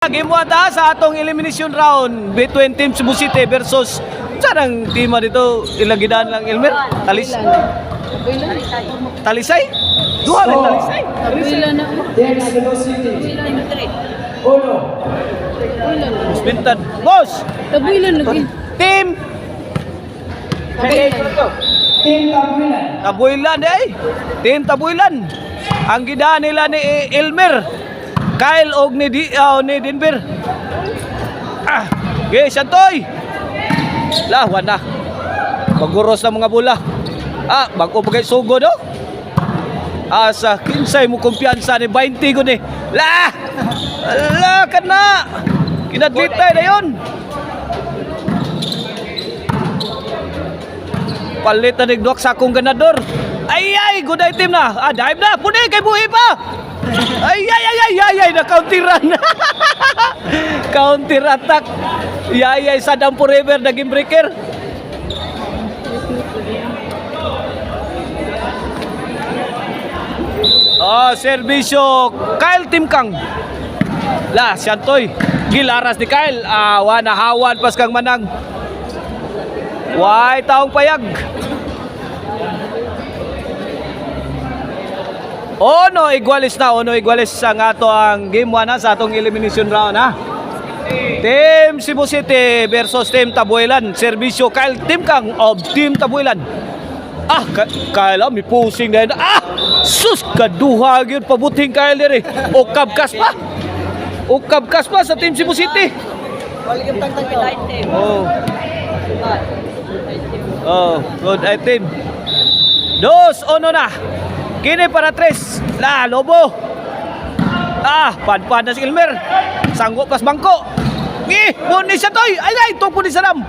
Game 1 sa atong elimination round between Team Cebu City versus sarang tima dito ilagidaan lang Elmer Talisay duha lang Talisay Bintan boss Team Tabuilan Team Tabuilan ang gidaan nila ni Elmer Kyle og ni Denver. Okay, Santoy. Lawan na. Paguros na mga bola. Bago bagay sugo do. Asa kinsay mo kumpiyansa ni 20 gud ni. Kana. Kinadlitay na yon. Palitan ni duwak sa akong ganador. Ay, good item na. Dive na. Puni kay buhi pa. Ay, na counter run. Counter attack. Saddam forever na game breaker. Servisyo Kyle Timkang. Siyantoy. Gilaras ni Kyle. Wanahawan pas kang manang. Way taong payag. Ono igualis ang ato ang game 1 sa atong elimination round Team Cebu City versus Team Tabuilan. Servisyo Kyle Timkang of Team Tabuilan. Kyle may pusing na yun. Sus kaduha yun pabuting Kyle diri. Ukabkas pa sa Team Cebu City. Good item. Dos ono na. Kini para tres. Lobo. Pan na si Elmer. Sanggo pas bangko. Muni siya toy. Ay, tupo ni Saddam.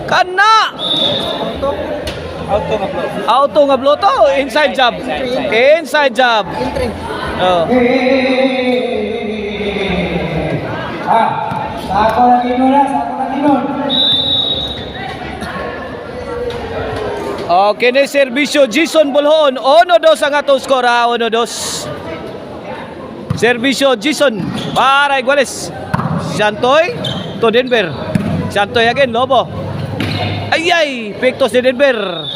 Kana. Auto nga blow to. Inside job. Sako na tinon. Okay na servisyo Jason Bulhon. 1-2 ang atong score 1-2. Servisyo Jason para Iguales. Santoy to Denver. Santoy again Lobo. Ay, pektos ni Denver.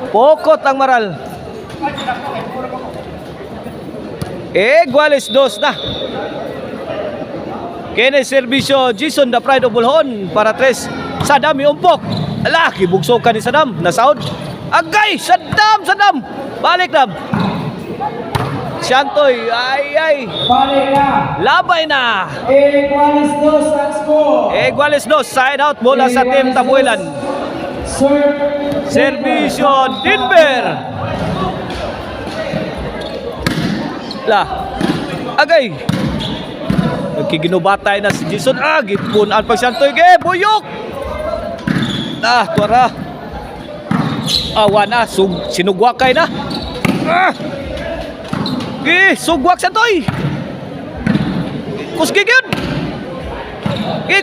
Pokot ang maral. Iguales 2 na. Kene servisyo Jason the Pride of Bulhon para 3. Saddam umpok. Kibugsok ka ni Saddam. Nasaud. Agay! Saddam! Balik na. Santoy. Ay. Balik na. Labay na. Iguales 2 ang score. Iguales 2. Side out bola sa Team Tabuilan. Servisyo Denver. Agay. Nagkiginubatay na si Jason. Gipunan pag Santoy. Buyok. Tuara. Wana. Sinugwakay na. Sugwak Santoy. Kuskig yun.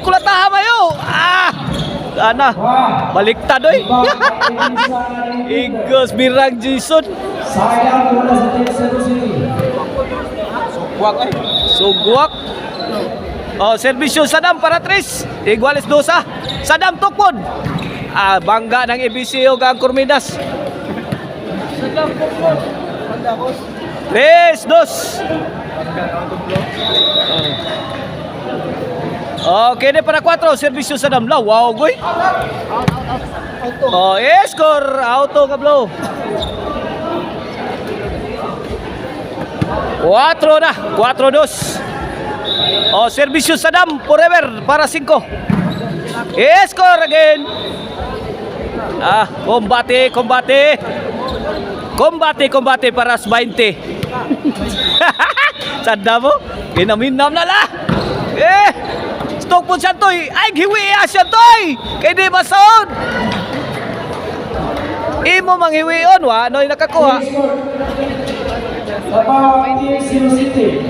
Kulataha mayo. Baliktad oy. Igos birang Jason. Sayang bola sa Team Cebu City. Sugwak. Servisyo Saddam para 3. Iguales 2. Saddam tukpon. Bangga ng EBC o ang Corminas. Saddam tukpon. 3-2. Okay na para 4. Servisyo Saddam. Wow, goy. Score. Auto ka blow. 4 na. 4-2. Servisyo Saddam forever para 5. Score again. Kombate para 20. Saddam mo. Ginaminam na la. Stop po siya toy. Ay giwi siya toy. Kay di masaon. Imo manghiwion ano'y nakakuha. Sing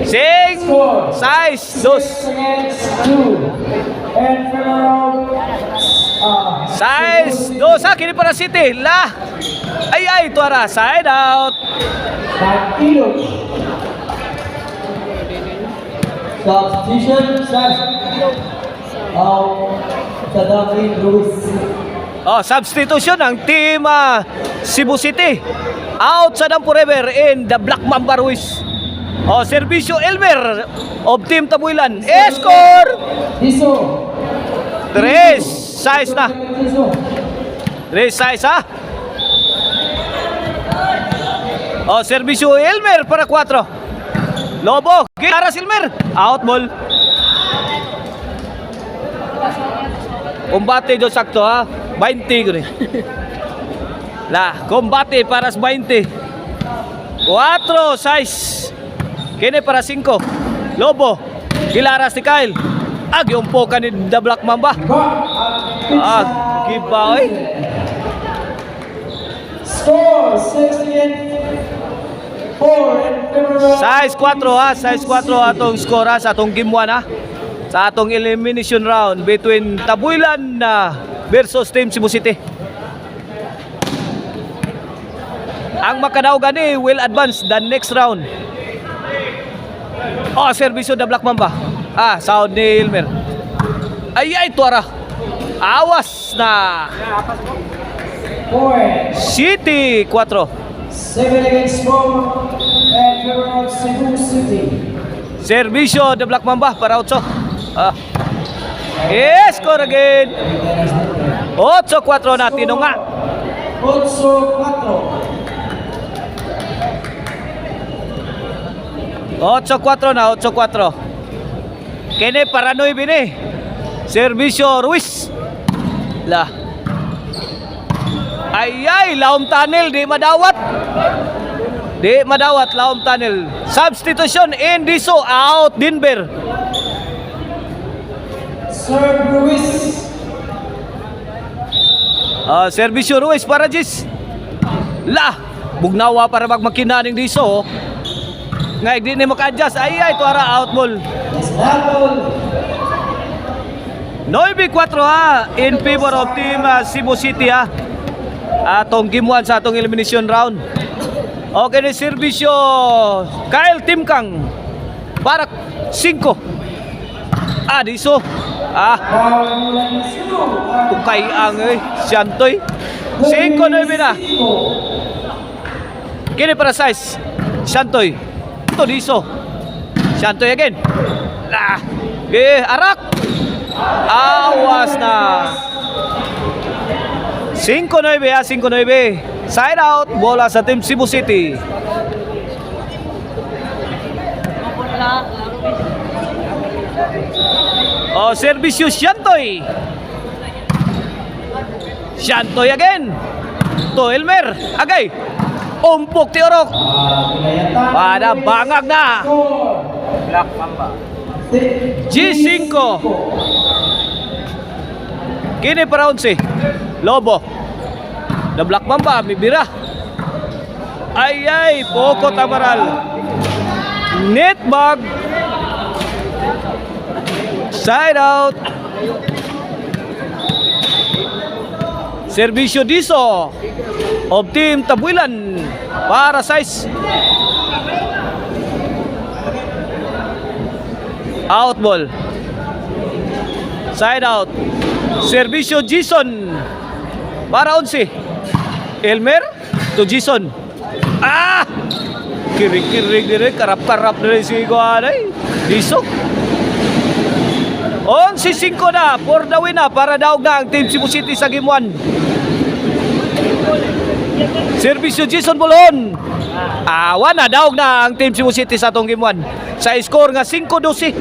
size 2. Size 2 kini para City. Ay tuara side out. Substitution, Sash. Sa David Ruiz. Substitution ng team Cebu City. Out sa Forever in the Black Mamba Ruiz. Servisyo Elmer of Team Tabuilan. Score! Diso. 3-6 na. Diso. 3-6 ha. Servisyo Elmer para 4. Lobo, Gilaras Elmer. Out ball. Combate do sakto ha. 20 gini. Combate para sa 20. 4-6. Kini para 5. Lobo, Gilaras ni Kyle. Giumpo ka ni The Black Mamba. Giba oy. Score 68-4 in favor of Size 4 ha. Size 4 atong score ha, sa atong game 1 ha. Sa atong elimination round between Tabuilan versus Team Cebu City. Ang makadaog gani will advance the next round. Servisyo The Black Mamba. Sound ni Elmer. Ay, tuara. Awas na. point. City 4. 7-4 in favor of Cebu City. Servisyo The Black Mamba para 8. Score again. 8-4 na tinunga. 8-4. 8-4 na, 8-4. Kene paranoy bini. Servisyo Ruiz. Ay, laom tunnel, di madawat. Laom tunnel. Substitution, Indiso, out, Denver. Serve Ruiz. Servisyo Ruiz para Jis. Bugnawa para magmakinaning Diso. Ngay di ni maka-adjust. Ay, tuara out ball. Snapple. 9-4 ha in favor of Team Cebu City ha. Atong game 1 sa atong elimination round. Okay ni servisyo Kyle Timkang para 5. Diso. Tukay ang Siantoy. 5-9 na. Kini para size Siantoy. Ito Diso. Siantoy again. Arak. Awas na. 5-9 ha, 5-9. Side out, bola sa Team Cebu City. Servisyo Siantoy. Siantoy again. To Elmer. Agay. Umpok ti Orok. Pada bangag na. Black Mamba. G5. Kini para 11. Lobo. The Black Mamba, bibira. Ay, Poco Tamaral. Net bag. Side out. Servisyo Diso of Team Tabuilan para size. Out ball. Side out. Servisyo Jason para 11. Elmer to Jason. Kirig-kirig dire, karap-karap dire si Guanay. Diso. 11-5 na for the win na para daog na ang Team Cebu City sa game 1. Servisyo Jason Bolon. Awan na daog na ang Team Cebu City sa atong game 1. Sa score nga 5-12.